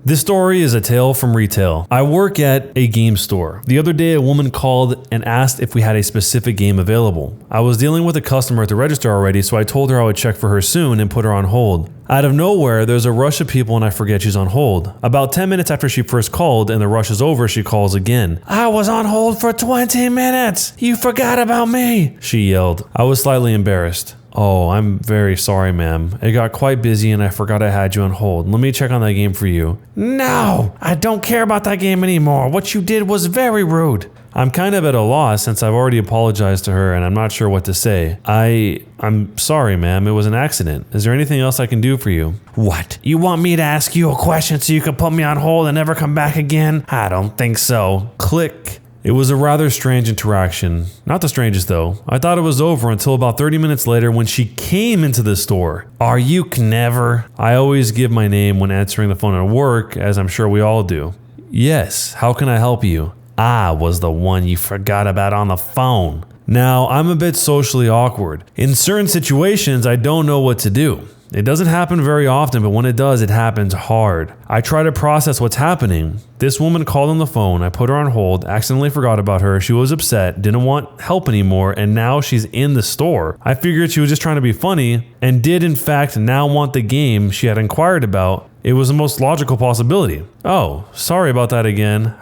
This story is a tale from retail. I work at a game store. The other day, a woman called and asked if we had a specific game available. I was dealing with a customer at the register already, so I told her I would check for her soon and put her on hold. Out of nowhere, there's a rush of people and I forget she's on hold. About 10 minutes after she first called and the rush is over, she calls again. "I was on hold for 20 minutes. You forgot about me," she yelled. I was slightly embarrassed. "Oh, I'm very sorry, ma'am. It got quite busy and I forgot I had you on hold. Let me check on that game for you." "No, I don't care about that game anymore. What you did was very rude." I'm kind of at a loss since I've already apologized to her and I'm not sure what to say. I'm sorry, ma'am. It was an accident. Is there anything else I can do for you?" "What? You want me to ask you a question so you can put me on hold and never come back again? I don't think so." Click. It was a rather strange interaction. Not the strangest though. I thought it was over until about 30 minutes later when she came into the store. "Are you clever?" I always give my name when answering the phone at work, as I'm sure we all do. "Yes, how can I help you?" "I was the one you forgot about on the phone." Now, I'm a bit socially awkward. In certain situations, I don't know what to do. It doesn't happen very often, but when it does, it happens hard. I try to process what's happening. This woman called on the phone, I put her on hold, accidentally forgot about her, she was upset, didn't want help anymore, and now she's in the store. I figured she was just trying to be funny, and did in fact now want the game she had inquired about. It was the most logical possibility. "Oh, sorry about that again.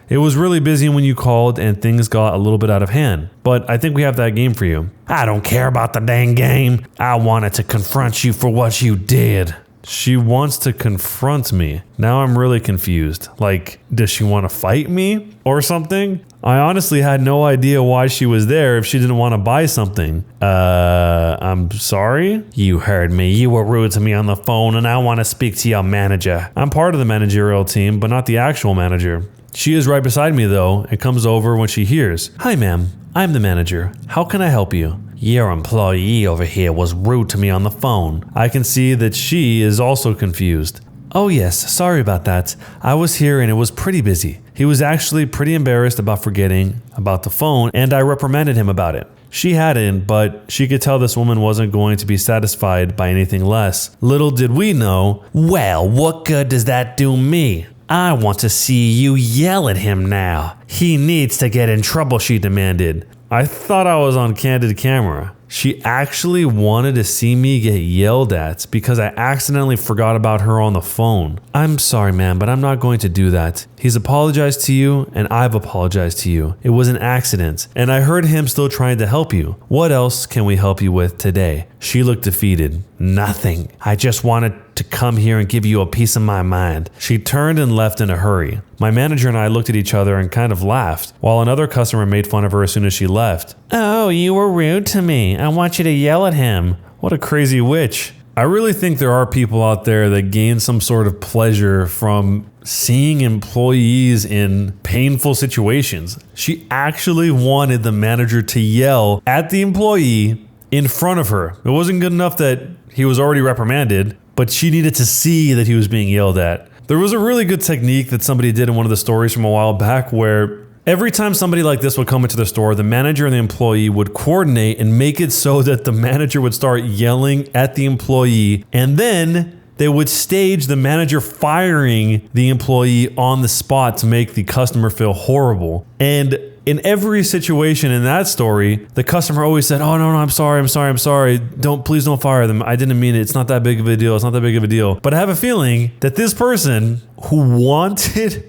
It was really busy when you called and things got a little bit out of hand. But I think we have that game for you." "I don't care about the dang game. I wanted to confront you for what you did." She wants to confront me. Now I'm really confused. Like, does she want to fight me or something? I honestly had no idea why she was there if she didn't want to buy something. I'm sorry? "You heard me. You were rude to me on the phone and I want to speak to your manager." I'm part of the managerial team, but not the actual manager. She is right beside me though and comes over when she hears. "Hi ma'am, I'm the manager. How can I help you?" "Your employee over here was rude to me on the phone." I can see that she is also confused. "Oh yes, sorry about that. I was here and it was pretty busy." He was actually pretty embarrassed about forgetting about the phone and I reprimanded him about it. She hadn't, but she could tell this woman wasn't going to be satisfied by anything less. Little did we know, "Well, what good does that do me? I want to see you yell at him now. He needs to get in trouble," she demanded. I thought I was on candid camera. She actually wanted to see me get yelled at because I accidentally forgot about her on the phone. "I'm sorry, ma'am, but I'm not going to do that. He's apologized to you and I've apologized to you. It was an accident and I heard him still trying to help you. What else can we help you with today?" She looked defeated. "Nothing. I just wanted to come here and give you a piece of my mind." She turned and left in a hurry. My manager and I looked at each other and kind of laughed, while another customer made fun of her as soon as she left. "Oh, you were rude to me. I want you to yell at him." What a crazy witch. I really think there are people out there that gain some sort of pleasure from seeing employees in painful situations. She actually wanted the manager to yell at the employee in front of her. It wasn't good enough that he was already reprimanded, but she needed to see that he was being yelled at. There was a really good technique that somebody did in one of the stories from a while back where every time somebody like this would come into the store, the manager and the employee would coordinate and make it so that the manager would start yelling at the employee, and then they would stage the manager firing the employee on the spot to make the customer feel horrible. And in every situation in that story, the customer always said, "Oh, no, I'm sorry. Please don't fire them. I didn't mean it. It's not that big of a deal. But I have a feeling that this person who wanted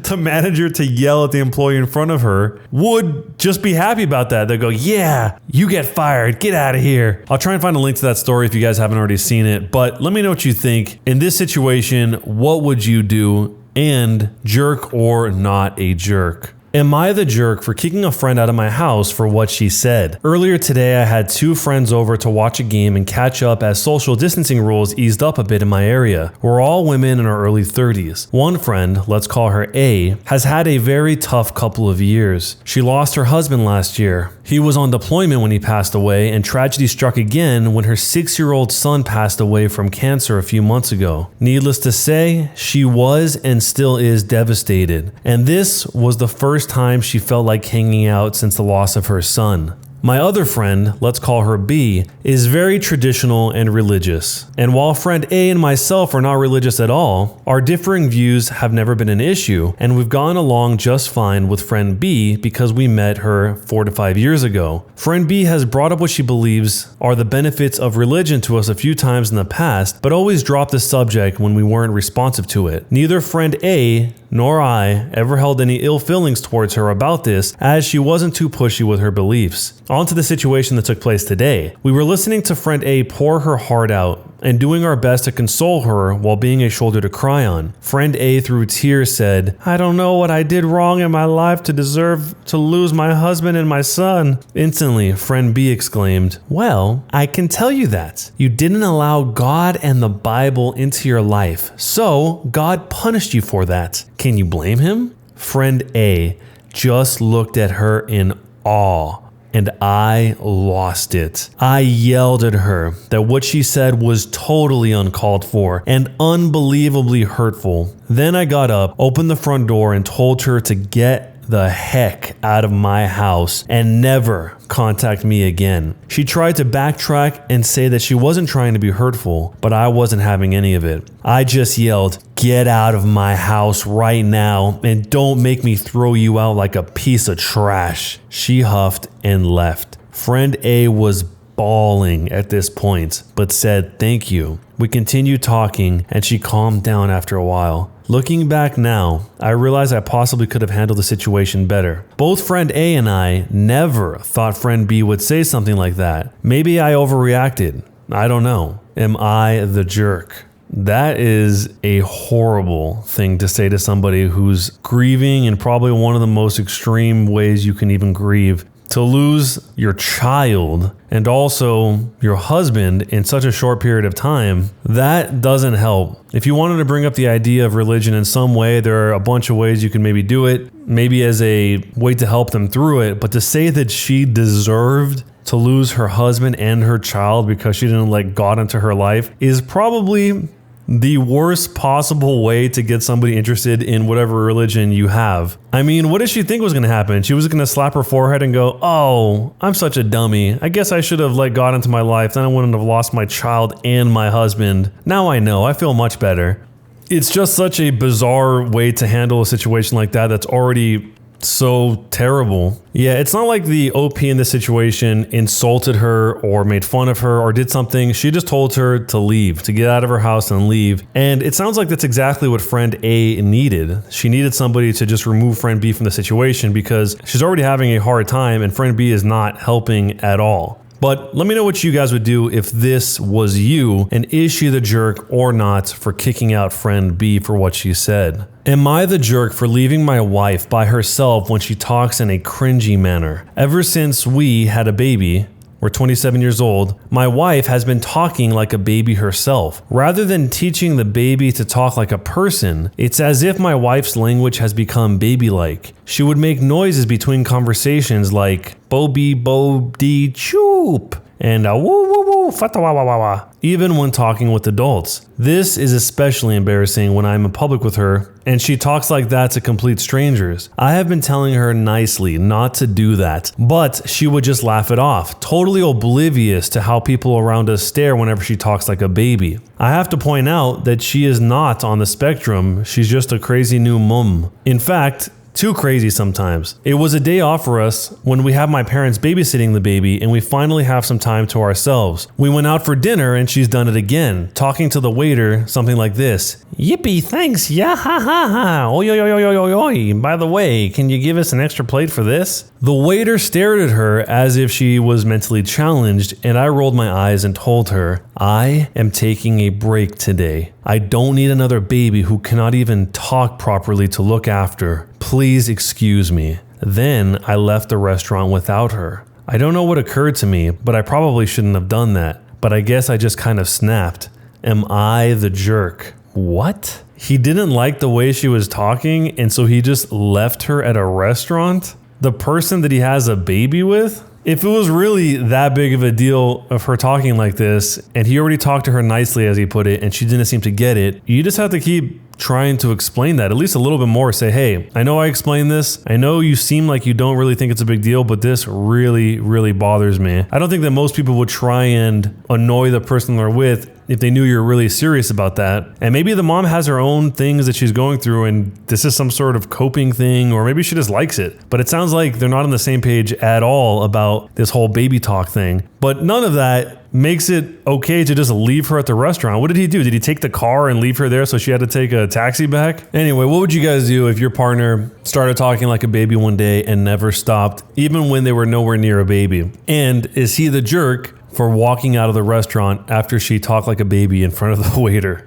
the manager to yell at the employee in front of her would just be happy about that. They'll go, "Yeah, you get fired. Get out of here." I'll try and find a link to that story if you guys haven't already seen it. But let me know what you think. In this situation, what would you do? And jerk or not a jerk? Am I the jerk for kicking a friend out of my house for what she said? Earlier today, I had 2 friends over to watch a game and catch up as social distancing rules eased up a bit in my area. We're all women in our early 30s. One friend, let's call her A, has had a very tough couple of years. She lost her husband last year. He was on deployment when he passed away, and tragedy struck again when her 6-year-old son passed away from cancer a few months ago. Needless to say, she was and still is devastated. And this was the first time she felt like hanging out since the loss of her son. My other friend, let's call her B, is very traditional and religious. And while friend A and myself are not religious at all, our differing views have never been an issue, and we've gone along just fine with friend B because we met her 4 to 5 years ago. Friend B has brought up what she believes are the benefits of religion to us a few times in the past, but always dropped the subject when we weren't responsive to it. Neither friend A nor I ever held any ill feelings towards her about this, as she wasn't too pushy with her beliefs. On to the situation that took place today. We were listening to friend A pour her heart out and doing our best to console her while being a shoulder to cry on. Friend A, through tears, said, "I don't know what I did wrong in my life to deserve to lose my husband and my son." Instantly, friend B exclaimed, "Well, I can tell you that. You didn't allow God and the Bible into your life, so God punished you for that. Can you blame him?" Friend A just looked at her in awe, and I lost it. I yelled at her that what she said was totally uncalled for and unbelievably hurtful. Then I got up, opened the front door, and told her to get the heck out of my house and never contact me again. She tried to backtrack and say that she wasn't trying to be hurtful, but I wasn't having any of it. I just yelled, "Get out of my house right now and don't make me throw you out like a piece of trash." She huffed and left. Friend A was bawling at this point, but said thank you. We continued talking and she calmed down after a while. Looking back now, I realize I possibly could have handled the situation better. Both friend A and I never thought friend B would say something like that. Maybe I overreacted. I don't know. Am I the jerk? That is a horrible thing to say to somebody who's grieving in probably one of the most extreme ways you can even grieve. To lose your child and also your husband in such a short period of time, that doesn't help. If you wanted to bring up the idea of religion in some way, there are a bunch of ways you can maybe do it, maybe as a way to help them through it. But to say that she deserved to lose her husband and her child because she didn't let God into her life is probably the worst possible way to get somebody interested in whatever religion you have. I mean, what did she think was going to happen? She was going to slap her forehead and go, "Oh, I'm such a dummy. I guess I should have let God into my life. Then I wouldn't have lost my child and my husband. Now I know. I feel much better." It's just such a bizarre way to handle a situation like that that's already so terrible. Yeah, it's not like the OP in this situation insulted her or made fun of her or did something. She just told her to leave, to get out of her house and leave. And it sounds like that's exactly what friend A needed. She needed somebody to just remove friend B from the situation because she's already having a hard time and friend B is not helping at all. But let me know what you guys would do if this was you, and is she the jerk or not for kicking out friend B for what she said? Am I the jerk for leaving my wife by herself when she talks in a cringy manner? Ever since we had a baby, we're 27 years old, my wife has been talking like a baby herself. Rather than teaching the baby to talk like a person, it's as if my wife's language has become baby-like. She would make noises between conversations like bo-be bo-dee choop and woo woo woo fata wa wa wa wa, even when talking with adults. This is especially embarrassing when I'm in public with her and she talks like that to complete strangers. I have been telling her nicely not to do that, but she would just laugh it off, totally oblivious to how people around us stare whenever she talks like a baby. I have to point out that she is not on the spectrum, she's just a crazy new mum. In fact, too crazy sometimes. It was a day off for us when we have my parents babysitting the baby and we finally have some time to ourselves. We went out for dinner and she's done it again, talking to the waiter something like this. "Yippee, thanks, yeah ha ha ha, oi oi oi oi oi oi, by the way, can you give us an extra plate for this?" The waiter stared at her as if she was mentally challenged and I rolled my eyes and told her, "I am taking a break today. I don't need another baby who cannot even talk properly to look after. Please excuse me." Then I left the restaurant without her. I don't know what occurred to me, but I probably shouldn't have done that. But I guess I just kind of snapped. Am I the jerk? What? He didn't like the way she was talking, and so he just left her at a restaurant? The person that he has a baby with? if it was really that big of a deal of her talking like this, and he already talked to her nicely, as he put it, and she didn't seem to get it, you just have to keep trying to explain that at least a little bit more. Say, hey, I know I explained this. I know you seem like you don't really think it's a big deal, but this really, really bothers me. I don't think that most people would try and annoy the person they're with if they knew you're really serious about that. And maybe the mom has her own things that she's going through and this is some sort of coping thing, or maybe she just likes it. But it sounds like they're not on the same page at all about this whole baby talk thing. But none of that makes it okay to just leave her at the restaurant. What did he do? Did he take the car and leave her there so she had to take a taxi back? Anyway, what would you guys do if your partner started talking like a baby one day and never stopped, even when they were nowhere near a baby? And is he the jerk for walking out of the restaurant after she talked like a baby in front of the waiter?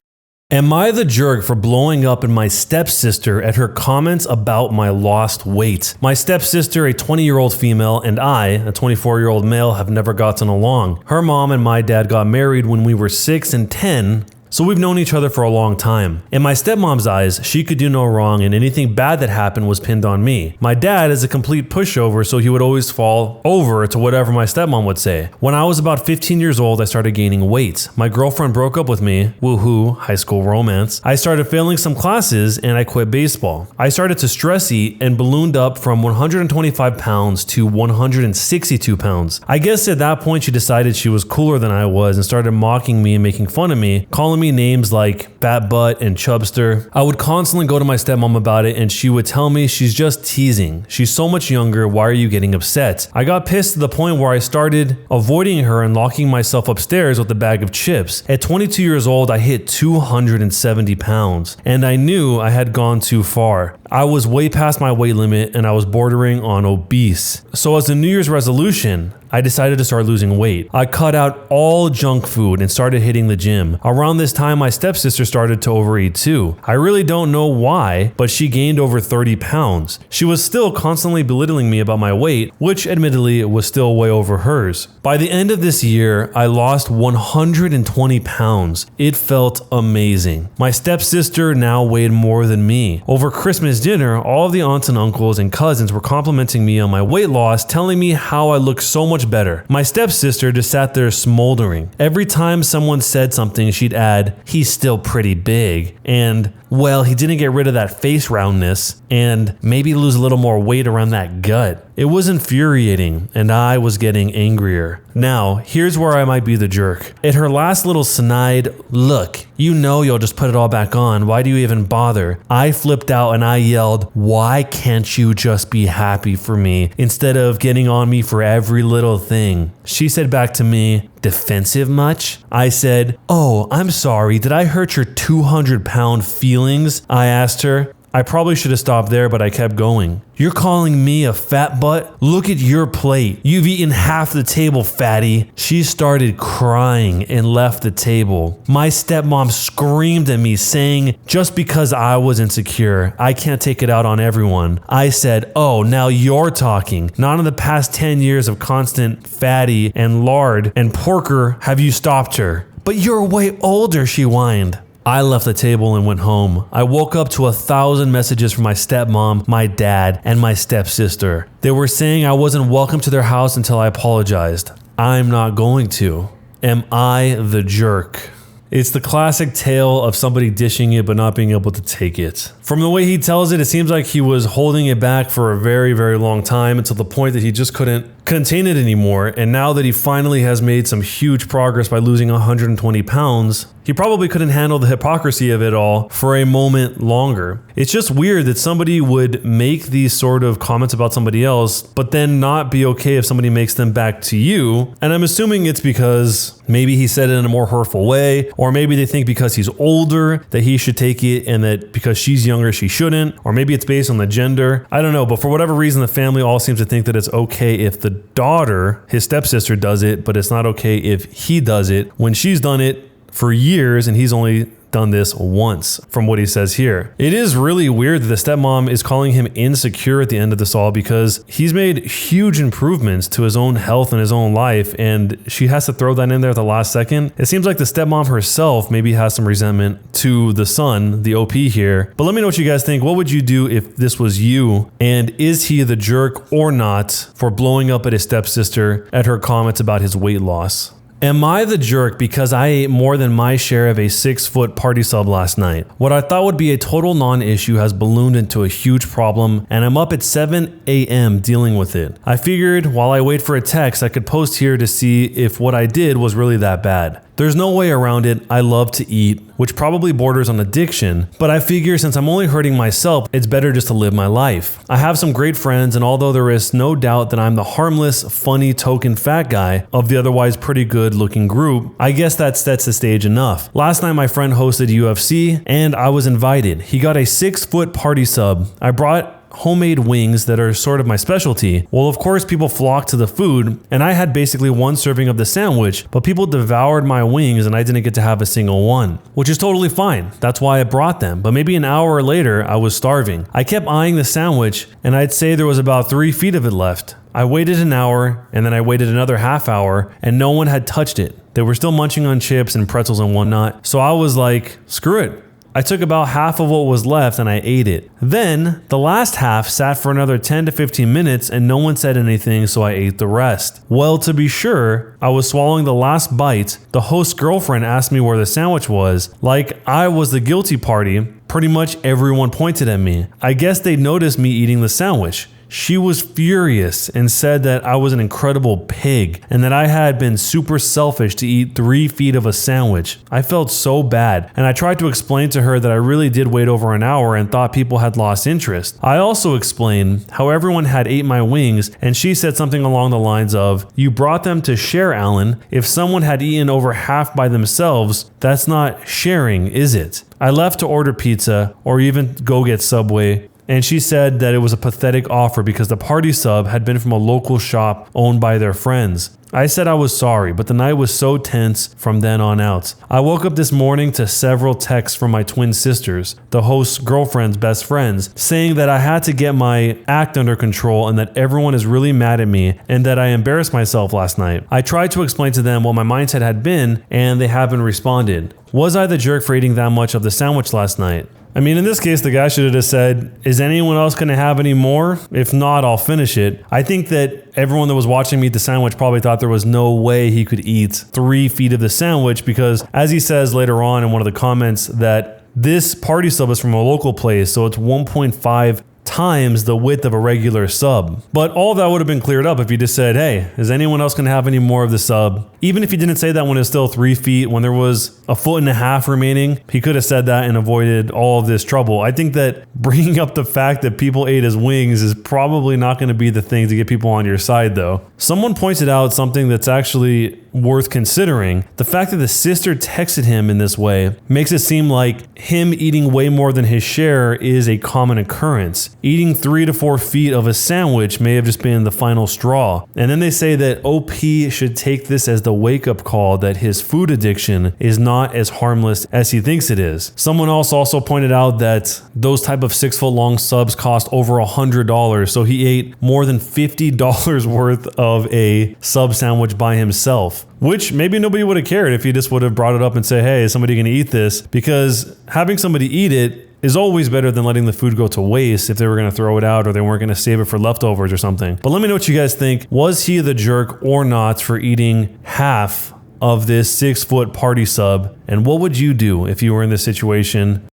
Am I the jerk for blowing up in my stepsister at her comments about my lost weight? My stepsister, a 20-year-old female, and I, a 24-year-old male, have never gotten along. Her mom and my dad got married when we were 6 and 10, so we've known each other for a long time. In my stepmom's eyes, she could do no wrong and anything bad that happened was pinned on me. My dad is a complete pushover, so he would always fall over to whatever my stepmom would say. When I was about 15 years old, I started gaining weight. My girlfriend broke up with me, woohoo, high school romance. I started failing some classes and I quit baseball. I started to stress eat and ballooned up from 125 pounds to 162 pounds. I guess at that point she decided she was cooler than I was and started mocking me and making fun of me, calling me names like fat butt and chubster. I would constantly go to my stepmom about it and she would tell me she's just teasing. She's so much younger, why are you getting upset? I got pissed to the point where I started avoiding her and locking myself upstairs with a bag of chips. At 22 years old, I hit 270 pounds and I knew I had gone too far. I was way past my weight limit and I was bordering on obese. So as a New Year's resolution, I decided to start losing weight. I cut out all junk food and started hitting the gym. Around this time, my stepsister started to overeat too. I really don't know why, but she gained over 30 pounds. She was still constantly belittling me about my weight, which admittedly was still way over hers. By the end of this year, I lost 120 pounds. It felt amazing. My stepsister now weighed more than me. Over Christmas dinner, all of the aunts and uncles and cousins were complimenting me on my weight loss, telling me how I looked so much better. My stepsister just sat there smoldering. Every time someone said something, she'd add, "He's still pretty big," and well, he didn't get rid of that face roundness, and maybe lose a little more weight around that gut. It was infuriating, and I was getting angrier. Now, here's where I might be the jerk. At her last little snide, "Look, you know you'll just put it all back on, why do you even bother?" I flipped out and I yelled, "Why can't you just be happy for me instead of getting on me for every little thing?" She said back to me, "Defensive much?" I said, "Oh, I'm sorry, did I hurt your 200-pound feelings?" I asked her. I probably should have stopped there, but I kept going. "You're calling me a fat butt? Look at your plate. You've eaten half the table, fatty." She started crying and left the table. My stepmom screamed at me saying, just because I was insecure, I can't take it out on everyone. I said, "Oh, now you're talking. Not in the past 10 years of constant fatty and lard and porker have you stopped her." "But you're way older," she whined. I left the table and went home. I woke up to 1,000 messages from my stepmom, my dad, and my stepsister. They were saying I wasn't welcome to their house until I apologized. I'm not going to. Am I the jerk? It's the classic tale of somebody dishing it but not being able to take it. From the way he tells it, it seems like he was holding it back for a very, very long time until the point that he just couldn't contain it anymore. And now that he finally has made some huge progress by losing 120 pounds, he probably couldn't handle the hypocrisy of it all for a moment longer. It's just weird that somebody would make these sort of comments about somebody else, but then not be okay if somebody makes them back to you. And I'm assuming it's because maybe he said it in a more hurtful way, or maybe they think because he's older that he should take it and that because she's younger she shouldn't, or maybe it's based on the gender. I don't know, but for whatever reason the family all seems to think that it's okay if the daughter, his stepsister, does it, but it's not okay if he does it when she's done it for years and he's only done this once from what he says here. It is really weird that the stepmom is calling him insecure at the end of this all because he's made huge improvements to his own health and his own life, and she has to throw that in there at the last second. It seems like the stepmom herself maybe has some resentment to the son, the OP here. But let me know what you guys think. What would you do if this was you? And is he the jerk or not for blowing up at his stepsister at her comments about his weight loss? Am I the jerk because I ate more than my share of a 6-foot party sub last night? What I thought would be a total non-issue has ballooned into a huge problem, and I'm up at 7 a.m. dealing with it. I figured while I wait for a text, I could post here to see if what I did was really that bad. There's no way around it. I love to eat, which probably borders on addiction, but I figure since I'm only hurting myself, it's better just to live my life. I have some great friends, and although there is no doubt that I'm the harmless, funny, token fat guy of the otherwise pretty good looking group, I guess that sets the stage enough. Last night my friend hosted UFC, and I was invited. He got a 6-foot party sub. I brought homemade wings that are sort of my specialty. Well, of course, people flocked to the food, and I had basically one serving of the sandwich, but people devoured my wings and I didn't get to have a single one, which is totally fine. That's why I brought them. But maybe an hour later, I was starving. I kept eyeing the sandwich, and I'd say there was about 3 feet of it left. I waited an hour, and then I waited another half hour, and no one had touched it. They were still munching on chips and pretzels and whatnot, so I was like, screw it. I took about half of what was left and I ate it. Then the last half sat for another 10 to 15 minutes and no one said anything, so I ate the rest. Well, to be sure, I was swallowing the last bite. The host's girlfriend asked me where the sandwich was. Like I was the guilty party. Pretty much everyone pointed at me. I guess they noticed me eating the sandwich. She was furious and said that I was an incredible pig and that I had been super selfish to eat 3 feet of a sandwich. I felt so bad, and I tried to explain to her that I really did wait over an hour and thought people had lost interest. I also explained how everyone had ate my wings, and she said something along the lines of, "You brought them to share, Alan. If someone had eaten over half by themselves, that's not sharing, is it?" I left to order pizza or even go get Subway, and she said that it was a pathetic offer because the party sub had been from a local shop owned by their friends. I said I was sorry, but the night was so tense from then on out. I woke up this morning to several texts from my twin sisters, the host's girlfriend's best friends, saying that I had to get my act under control and that everyone is really mad at me and that I embarrassed myself last night. I tried to explain to them what my mindset had been, and they haven't responded. Was I the jerk for eating that much of the sandwich last night? I mean, in this case, the guy should have just said, is anyone else going to have any more? If not, I'll finish it. I think that everyone that was watching me eat the sandwich probably thought there was no way he could eat 3 feet of the sandwich because, as he says later on in one of the comments, that this party sub is from a local place, so it's 1.5 times the width of a regular sub. But all that would have been cleared up if you just said, hey, is anyone else going to have any more of the sub? Even if you didn't say that when it's still 3 feet, when there was 1.5 feet remaining, he could have said that and avoided all of this trouble. I think that bringing up the fact that people ate his wings is probably not going to be the thing to get people on your side, though. Someone pointed out something that's actually worth considering. The fact that the sister texted him in this way makes it seem like him eating way more than his share is a common occurrence. Eating 3 to 4 feet of a sandwich may have just been the final straw. And then they say that OP should take this as the wake-up call that his food addiction is not as harmless as he thinks it is. Someone else also pointed out that those type of 6-foot-long subs cost over $100, so he ate more than $50 worth of a sub sandwich by himself. Which maybe nobody would have cared if he just would have brought it up and say, hey, is somebody going to eat this? Because having somebody eat it is always better than letting the food go to waste if they were going to throw it out or they weren't going to save it for leftovers or something. But let me know what you guys think. Was he the jerk or not for eating half of this 6-foot party sub? And what would you do if you were in this situation?